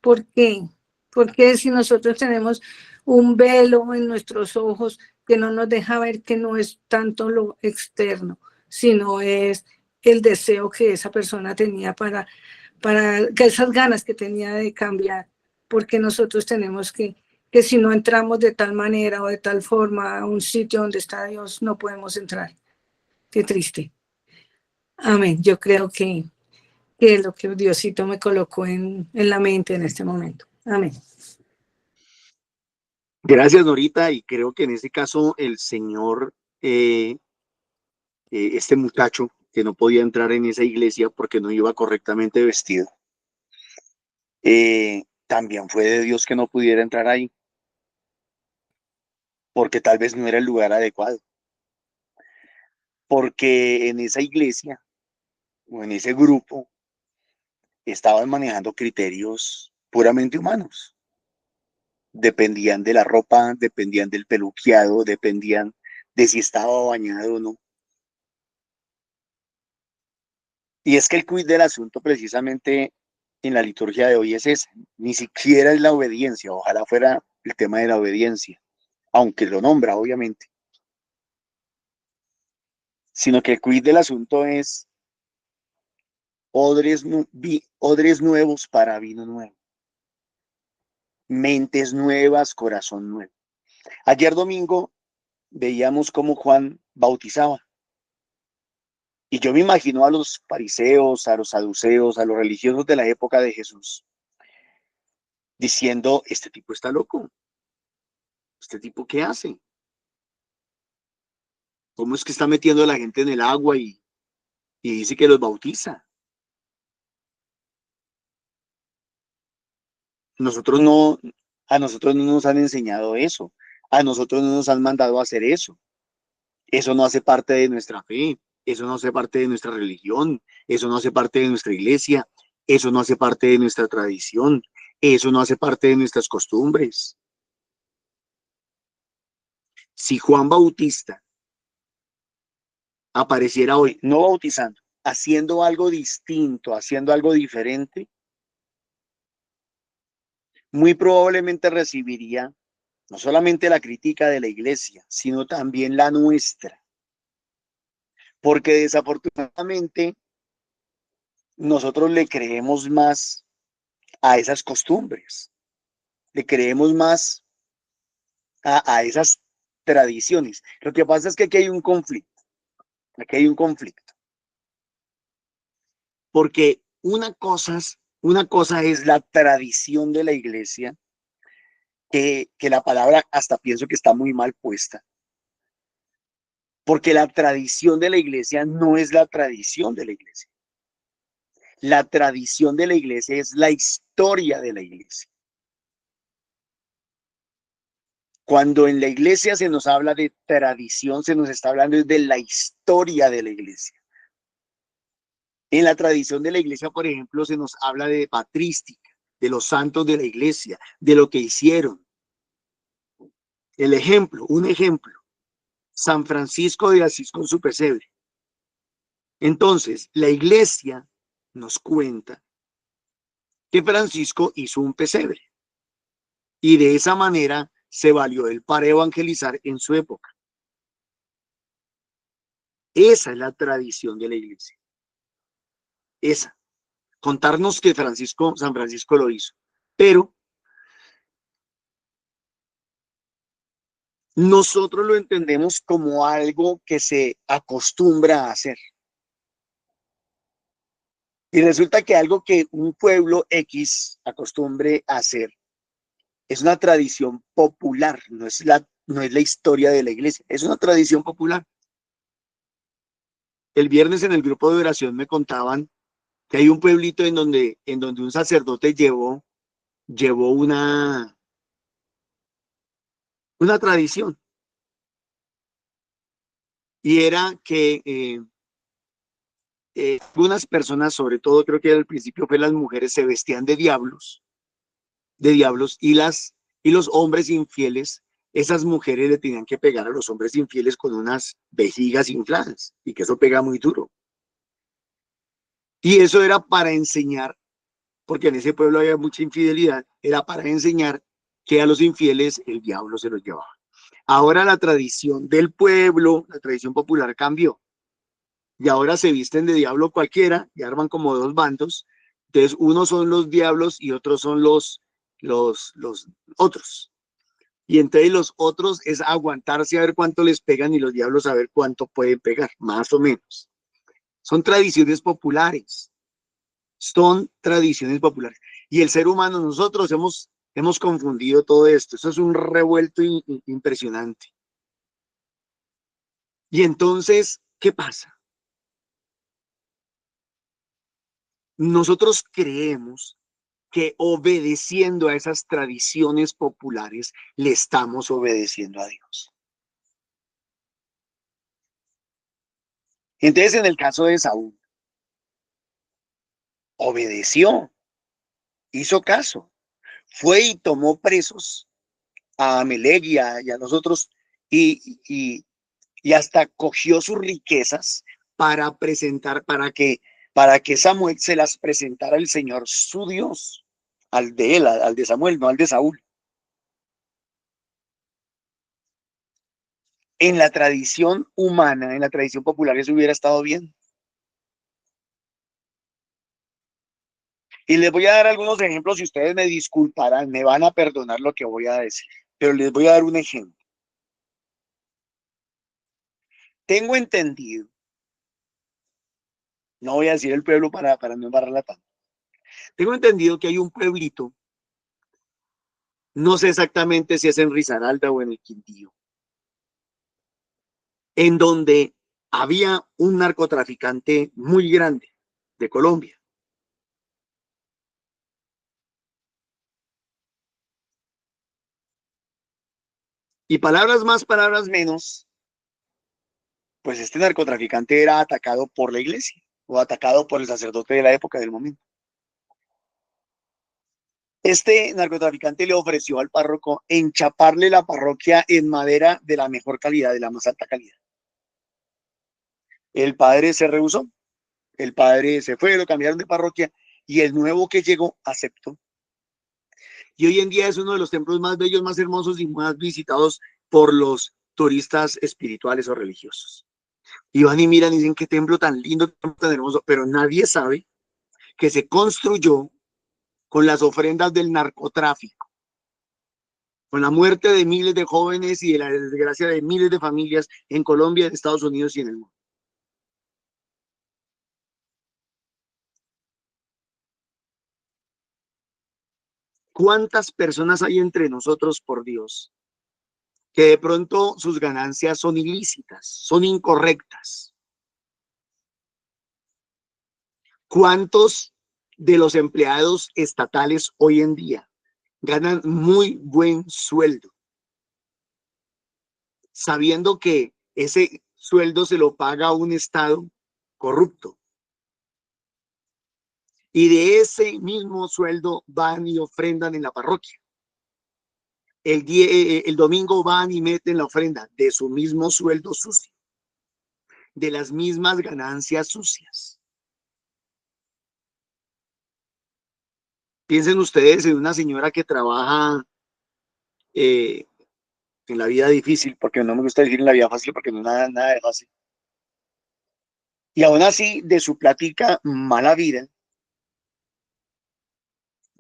¿Por qué? Porque si nosotros tenemos un velo en nuestros ojos que no nos deja ver que no es tanto lo externo, sino es el deseo que esa persona tenía para que esas ganas que tenía de cambiar, porque nosotros tenemos que si no entramos de tal manera o de tal forma a un sitio donde está Dios, no podemos entrar. Qué triste. Amén. Yo creo que es lo que Diosito me colocó en la mente en este momento. Amén. Gracias, Norita, y creo que en este caso el Señor, este muchacho que no podía entrar en esa iglesia porque no iba correctamente vestido, también fue de Dios que no pudiera entrar ahí, porque tal vez no era el lugar adecuado, porque en esa iglesia o en ese grupo estaban manejando criterios puramente humanos. Dependían de la ropa, dependían del peluqueado, dependían de si estaba bañado o no. Y es que el quid del asunto precisamente en la liturgia de hoy es ese, ni siquiera es la obediencia, ojalá fuera el tema de la obediencia, aunque lo nombra obviamente, sino que el quid del asunto es odres nuevos para vino nuevo, mentes nuevas, corazón nuevo. Ayer domingo veíamos cómo Juan bautizaba. Y yo me imagino a los fariseos, a los saduceos, a los religiosos de la época de Jesús, diciendo, este tipo está loco. ¿Este tipo qué hace? ¿Cómo es que está metiendo a la gente en el agua y dice que los bautiza? A nosotros no nos han enseñado eso. A nosotros no nos han mandado a hacer eso. Eso no hace parte de nuestra fe. Eso no hace parte de nuestra religión. Eso no hace parte de nuestra iglesia. Eso no hace parte de nuestra tradición. Eso no hace parte de nuestras costumbres. Si Juan Bautista apareciera hoy, no bautizando, haciendo algo distinto, haciendo algo diferente, muy probablemente recibiría no solamente la crítica de la iglesia, sino también la nuestra. Porque desafortunadamente nosotros le creemos más a esas costumbres, le creemos más a esas tradiciones. Lo que pasa es que aquí hay un conflicto, porque una cosa es la tradición de la iglesia, que la palabra hasta pienso que está muy mal puesta, porque la tradición de la iglesia no es la tradición de la iglesia. La tradición de la iglesia es la historia de la iglesia. Cuando en la iglesia se nos habla de tradición, se nos está hablando de la historia de la iglesia. En la tradición de la iglesia, por ejemplo, se nos habla de patrística, de los santos de la iglesia, de lo que hicieron. Un ejemplo, San Francisco de Asís con su pesebre. Entonces, la iglesia nos cuenta que Francisco hizo un pesebre y de esa manera se valió él para evangelizar en su época. Esa es la tradición de la iglesia. Esa. Contarnos que San Francisco lo hizo. Pero nosotros lo entendemos como algo que se acostumbra a hacer. Y resulta que algo que un pueblo X acostumbre a hacer es una tradición popular, no es la historia de la iglesia, es una tradición popular. El viernes en el grupo de oración me contaban que hay un pueblito en donde un sacerdote llevó una tradición. Y era que algunas personas, sobre todo creo que al principio fue las mujeres, se vestían de diablos, y los hombres infieles, esas mujeres le tenían que pegar a los hombres infieles con unas vejigas infladas, y que eso pega muy duro. Y eso era para enseñar, porque en ese pueblo había mucha infidelidad, era para enseñar que a los infieles el diablo se los llevaba. Ahora la tradición del pueblo, la tradición popular cambió. Y ahora se visten de diablo cualquiera y arman como dos bandos Entonces, unos son los diablos y otros son los otros. Y entonces los otros es aguantarse a ver cuánto les pegan y los diablos a ver cuánto pueden pegar, más o menos. Son tradiciones populares. Son tradiciones populares. Y el ser humano, nosotros hemos confundido todo esto. Eso es un revuelto impresionante. Y entonces, ¿qué pasa? Nosotros creemos que obedeciendo a esas tradiciones populares le estamos obedeciendo a Dios. Entonces, en el caso de Saúl, obedeció, hizo caso, fue y tomó presos a Amalec y a nosotros y hasta cogió sus riquezas para presentar, para que Samuel se las presentara al Señor su Dios, al de él, al de Samuel, no al de Saúl. En la tradición humana, en la tradición popular, eso hubiera estado bien. Y les voy a dar algunos ejemplos y ustedes me disculparán, me van a perdonar lo que voy a decir, pero les voy a dar un ejemplo. Tengo entendido, no voy a decir el pueblo para no embarrarla tanto. Tengo entendido que hay un pueblito, no sé exactamente si es en Risaralda o en el Quindío, en donde había un narcotraficante muy grande de Colombia. Y palabras más, palabras menos, pues este narcotraficante era atacado por la iglesia o atacado por el sacerdote de la época del momento. Este narcotraficante le ofreció al párroco enchaparle la parroquia en madera de la mejor calidad, de la más alta calidad. El padre se rehusó, el padre se fue, lo cambiaron de parroquia y el nuevo que llegó aceptó. Y hoy en día es uno de los templos más bellos, más hermosos y más visitados por los turistas espirituales o religiosos. Y van y miran y dicen qué templo tan lindo, qué templo tan hermoso, pero nadie sabe que se construyó con las ofrendas del narcotráfico, con la muerte de miles de jóvenes y de la desgracia de miles de familias en Colombia, en Estados Unidos y en el mundo. ¿Cuántas personas hay entre nosotros, por Dios, que de pronto sus ganancias son ilícitas, son incorrectas? ¿Cuántos de los empleados estatales hoy en día ganan muy buen sueldo, sabiendo que ese sueldo se lo paga un Estado corrupto? Y de ese mismo sueldo van y ofrendan en la parroquia. El domingo van y meten la ofrenda de su mismo sueldo sucio, de las mismas ganancias sucias. Piensen ustedes en una señora que trabaja en la vida difícil, porque no me gusta decir en la vida fácil, porque no es nada de fácil. Y aún así, de su plática mala vida,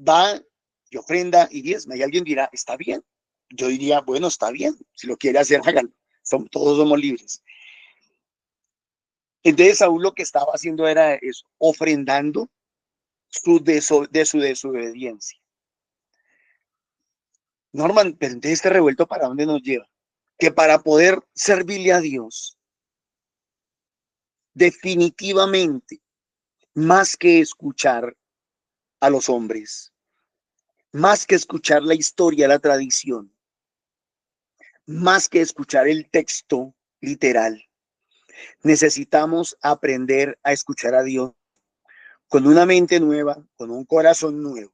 va y ofrenda y diezma. Y alguien dirá, está bien. Yo diría, bueno, está bien. Si lo quiere hacer, hágalo. Todos somos libres. Entonces Saúl lo que estaba haciendo era eso, ofrendando de su desobediencia. Norman, pero entonces este revuelto, ¿para dónde nos lleva? Que para poder servirle a Dios, definitivamente, más que escuchar a los hombres, más que escuchar la historia, la tradición, más que escuchar el texto literal, necesitamos aprender a escuchar a Dios con una mente nueva, con un corazón nuevo.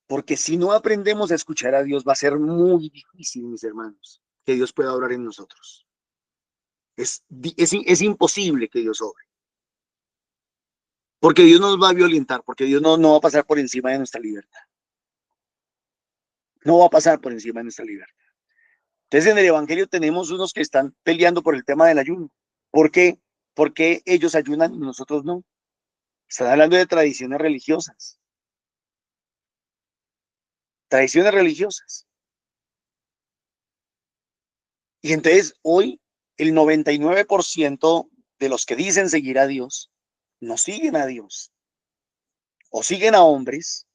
Porque si no aprendemos a escuchar a Dios, va a ser muy difícil, mis hermanos, que Dios pueda obrar en nosotros. Es imposible que Dios obre. Porque Dios nos va a violentar, porque Dios no va a pasar por encima de nuestra libertad. No va a pasar por encima de nuestra libertad. Entonces en el Evangelio tenemos unos que están peleando por el tema del ayuno. ¿Por qué? Porque ellos ayunan y nosotros no. Están hablando de tradiciones religiosas. Tradiciones religiosas. Y entonces hoy el 99% de los que dicen seguir a Dios no siguen a Dios. O siguen a hombres,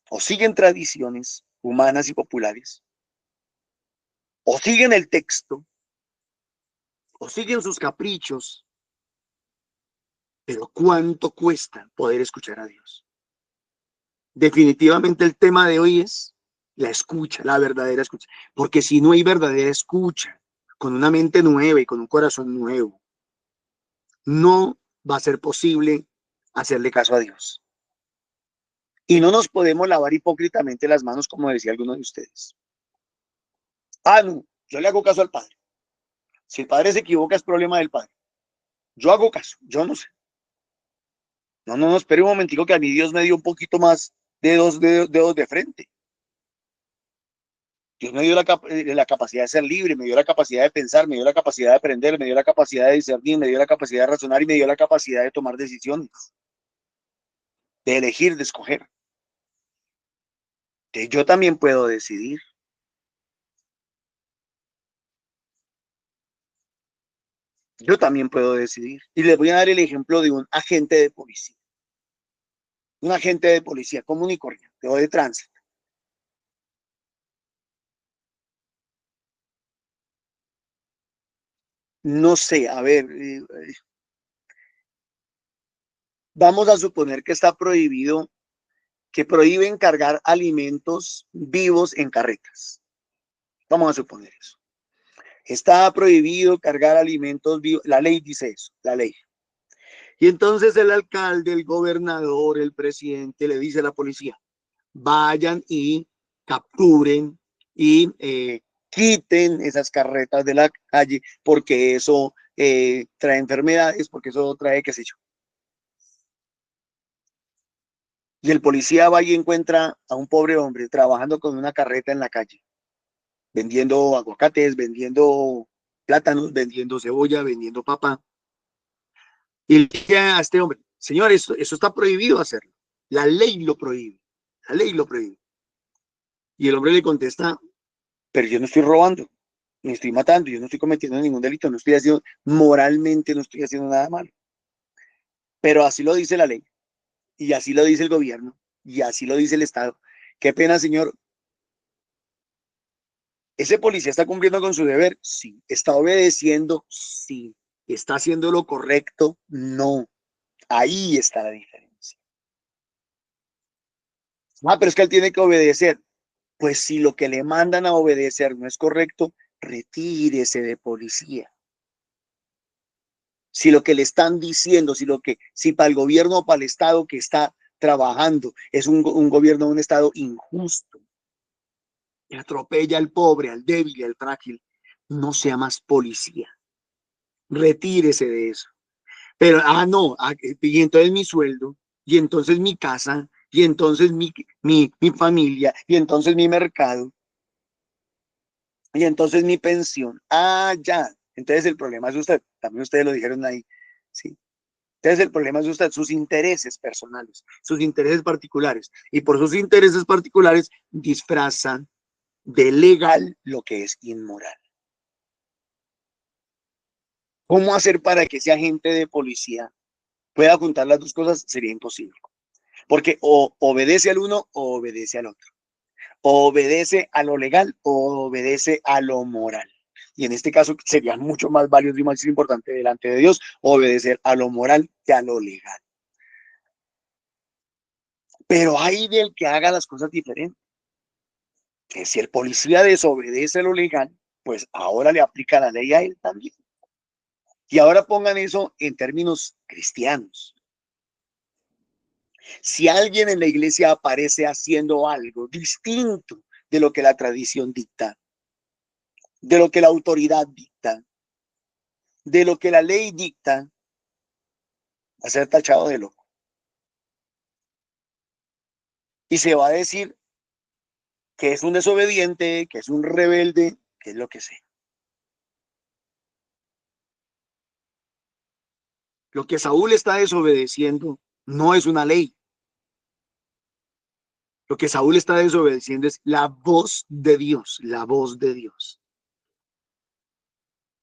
o siguen tradiciones humanas y populares, o siguen el texto, o siguen sus caprichos. Pero ¿cuánto cuesta poder escuchar a Dios? Definitivamente el tema de hoy es la escucha, la verdadera escucha. Porque si no hay verdadera escucha, con una mente nueva y con un corazón nuevo, no va a ser posible hacerle caso a Dios. Y no nos podemos lavar hipócritamente las manos, como decía alguno de ustedes. Ah, no, yo le hago caso al padre. Si el padre se equivoca, es problema del padre. Yo hago caso, yo no sé. No, espere un momentico que a mí Dios me dio un poquito más de dos dedos de frente. Dios me dio la capacidad de ser libre, me dio la capacidad de pensar, me dio la capacidad de aprender, me dio la capacidad de discernir, me dio la capacidad de razonar y me dio la capacidad de tomar decisiones, de elegir, de escoger. Que yo también puedo decidir. Yo también puedo decidir. Y les voy a dar el ejemplo de un agente de policía. Un agente de policía común y corriente, o de tránsito. No sé, a ver, vamos a suponer que está prohibido, que prohíben cargar alimentos vivos en carretas. Vamos a suponer eso. Está prohibido cargar alimentos vivos. La ley dice eso, la ley. Y entonces el alcalde, el gobernador, el presidente le dice a la policía, vayan y capturen y quiten esas carretas de la calle porque eso trae enfermedades, porque eso trae qué sé yo. Y el policía va y encuentra a un pobre hombre trabajando con una carreta en la calle, vendiendo aguacates, vendiendo plátanos, vendiendo cebolla, vendiendo papa. Y le dice a este hombre, señor, eso está prohibido hacerlo. La ley lo prohíbe. La ley lo prohíbe. Y el hombre le contesta, pero yo no estoy robando, ni estoy matando, yo no estoy cometiendo ningún delito, no estoy haciendo, moralmente no estoy haciendo nada malo. Pero así lo dice la ley, y así lo dice el gobierno, y así lo dice el Estado. Qué pena, señor. ¿Ese policía está cumpliendo con su deber? Sí. ¿Está obedeciendo? Sí. ¿Está haciendo lo correcto? No. Ahí está la diferencia. Ah, pero es que él tiene que obedecer. Pues si lo que le mandan a obedecer no es correcto, retírese de policía. Si lo que le están diciendo, si para el gobierno o para el Estado que está trabajando es un gobierno, un Estado injusto, que atropella al pobre, al débil y al frágil, no sea más policía. Retírese de eso. Pero, no, y entonces mi sueldo, y entonces mi casa, y entonces mi familia, y entonces mi mercado, y entonces mi pensión. Ya. Entonces el problema es usted. También ustedes lo dijeron ahí. Sí. Entonces el problema es usted, sus intereses personales, sus intereses particulares. Y por sus intereses particulares disfrazan de legal lo que es inmoral. ¿Cómo hacer para que ese agente de policía pueda juntar las dos cosas? Sería imposible. Porque o obedece al uno o obedece al otro. O obedece a lo legal o obedece a lo moral. Y en este caso sería mucho más valioso y más importante delante de Dios obedecer a lo moral que a lo legal. Pero hay del que haga las cosas diferentes. Que si el policía desobedece lo legal, pues ahora le aplica la ley a él también. Y ahora pongan eso en términos cristianos. Si alguien en la iglesia aparece haciendo algo distinto de lo que la tradición dicta, de lo que la autoridad dicta, de lo que la ley dicta, va a ser tachado de loco. Y se va a decir que es un desobediente, que es un rebelde, que es lo que sea. Lo que Saúl está desobedeciendo no es una ley. Lo que Saúl está desobedeciendo es la voz de Dios, la voz de Dios.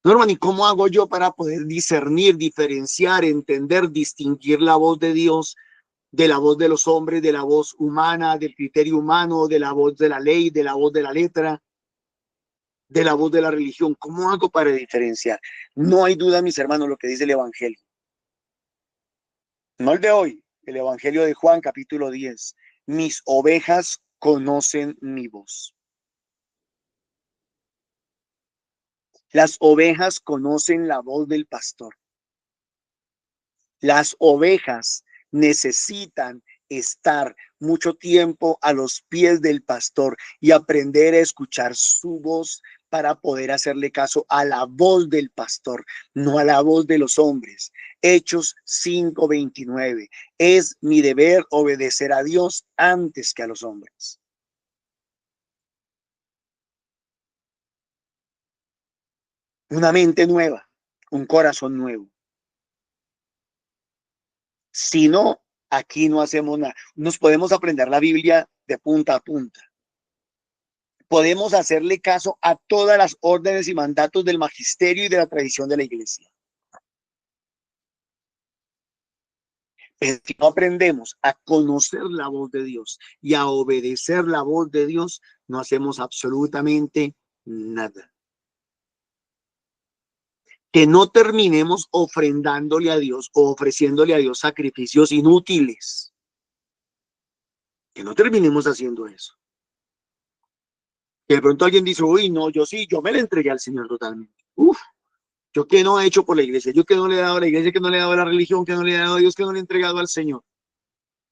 No, hermano, ¿y cómo hago yo para poder discernir, diferenciar, entender, distinguir la voz de Dios de la voz de los hombres, de la voz humana, del criterio humano, de la voz de la ley, de la voz de la letra, de la voz de la religión? ¿Cómo hago para diferenciar? No hay duda, mis hermanos, lo que dice el Evangelio. No el de hoy, el Evangelio de Juan, capítulo 10. Mis ovejas conocen mi voz. Las ovejas conocen la voz del pastor. Las ovejas necesitan estar mucho tiempo a los pies del pastor y aprender a escuchar su voz para poder hacerle caso a la voz del pastor, no a la voz de los hombres. Hechos 5:29. Es mi deber obedecer a Dios antes que a los hombres. Una mente nueva, un corazón nuevo. Si no, aquí no hacemos nada. Nos podemos aprender la Biblia de punta a punta. Podemos hacerle caso a todas las órdenes y mandatos del magisterio y de la tradición de la iglesia. Pero si no aprendemos a conocer la voz de Dios y a obedecer la voz de Dios, no hacemos absolutamente nada. Que no terminemos ofrendándole a Dios o ofreciéndole a Dios sacrificios inútiles. Que no terminemos haciendo eso. Que de pronto alguien dice, uy, no, yo sí, yo me le entregué al Señor totalmente. Uf, yo que no he hecho por la iglesia, yo que no le he dado a la iglesia, que no le he dado a la religión, que no le he dado a Dios, que no le he entregado al Señor.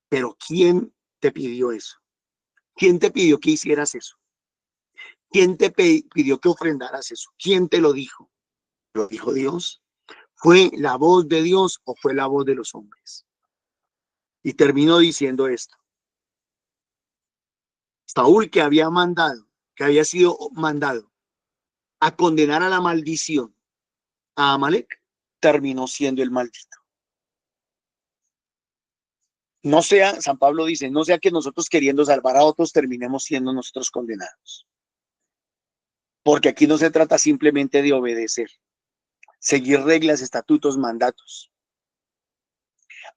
Pero ¿quién te pidió eso? ¿Quién te pidió que hicieras eso? ¿Quién te pidió que ofrendaras eso? ¿Quién te lo dijo? ¿Lo dijo Dios? ¿Fue la voz de Dios o fue la voz de los hombres? Y termino diciendo esto. Saúl, que había sido mandado a condenar a la maldición a Amalek, terminó siendo el maldito. No sea, San Pablo dice, no sea que nosotros queriendo salvar a otros terminemos siendo nosotros condenados. Porque aquí no se trata simplemente de obedecer, seguir reglas, estatutos, mandatos.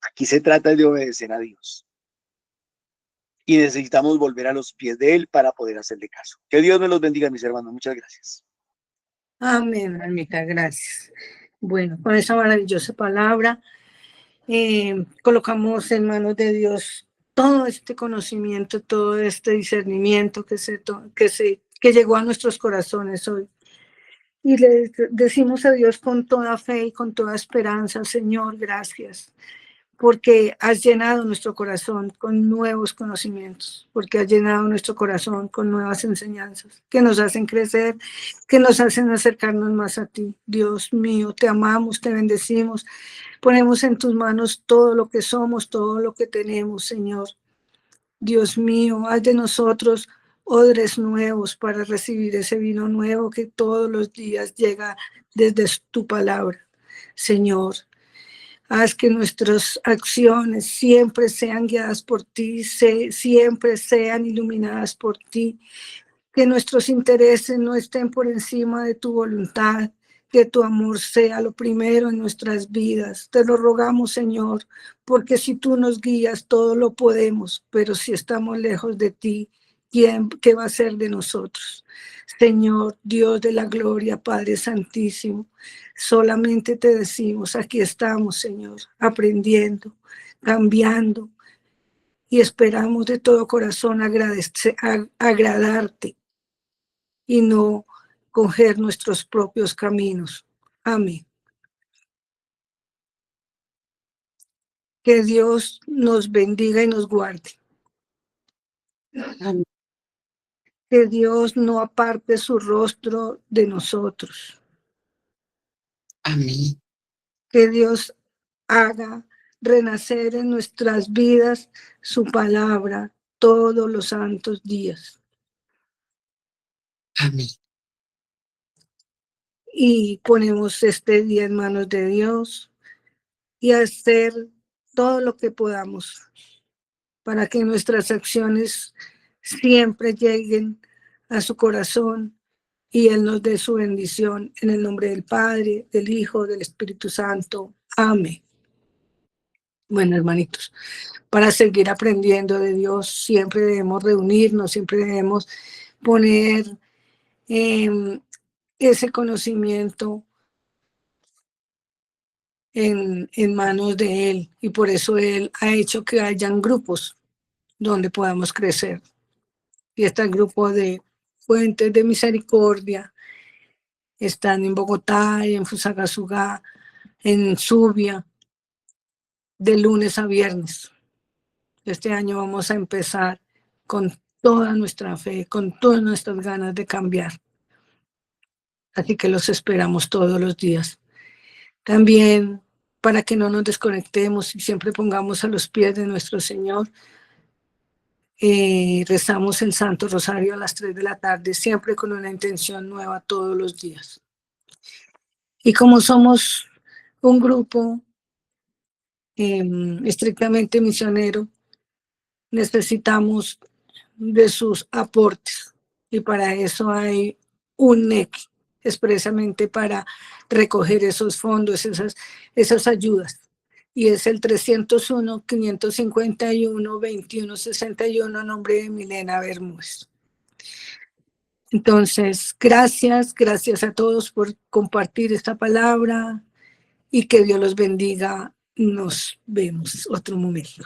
Aquí se trata de obedecer a Dios. Y necesitamos volver a los pies de Él para poder hacerle caso. Que Dios me los bendiga, mis hermanos. Muchas gracias. Amén, Almita, gracias. Bueno, con esa maravillosa palabra, colocamos en manos de Dios todo este conocimiento, todo este discernimiento que llegó a nuestros corazones hoy. Y le decimos a Dios con toda fe y con toda esperanza, Señor, gracias, porque has llenado nuestro corazón con nuevos conocimientos, porque has llenado nuestro corazón con nuevas enseñanzas que nos hacen crecer, que nos hacen acercarnos más a ti. Dios mío, te amamos, te bendecimos, ponemos en tus manos todo lo que somos, todo lo que tenemos, Señor. Dios mío, haz de nosotros odres nuevos para recibir ese vino nuevo que todos los días llega desde tu palabra, Señor. Haz que nuestras acciones siempre sean guiadas por ti, siempre sean iluminadas por ti, que nuestros intereses no estén por encima de tu voluntad, que tu amor sea lo primero en nuestras vidas. Te lo rogamos, Señor, porque si tú nos guías, todo lo podemos, pero si estamos lejos de ti, ¿qué va a ser de nosotros? Señor, Dios de la gloria, Padre Santísimo, solamente te decimos, aquí estamos, Señor, aprendiendo, cambiando, y esperamos de todo corazón agradarte y no coger nuestros propios caminos. Amén. Que Dios nos bendiga y nos guarde. Amén. Que Dios no aparte su rostro de nosotros. Amén. Que Dios haga renacer en nuestras vidas su palabra todos los santos días. Amén. Y ponemos este día en manos de Dios y hacer todo lo que podamos para que nuestras acciones siempre lleguen a su corazón y Él nos dé su bendición en el nombre del Padre, del Hijo, del Espíritu Santo. Amén. Bueno, hermanitos, para seguir aprendiendo de Dios, siempre debemos reunirnos, siempre debemos poner ese conocimiento en manos de Él, y por eso Él ha hecho que hayan grupos donde podamos crecer. Y está el grupo de Fuentes de Misericordia, están en Bogotá, en Fusagasugá, en Subia, de lunes a viernes. Este año vamos a empezar con toda nuestra fe, con todas nuestras ganas de cambiar. Así que los esperamos todos los días. También, para que no nos desconectemos y siempre pongamos a los pies de nuestro Señor, rezamos el Santo Rosario a las 3 de la tarde, siempre con una intención nueva todos los días. Y como somos un grupo estrictamente misionero, necesitamos de sus aportes, y para eso hay un NEC expresamente para recoger esos fondos, esas ayudas, y es el 301-551-2161 a nombre de Milena Bermúdez. Entonces, gracias a todos por compartir esta palabra y que Dios los bendiga. Nos vemos otro momento.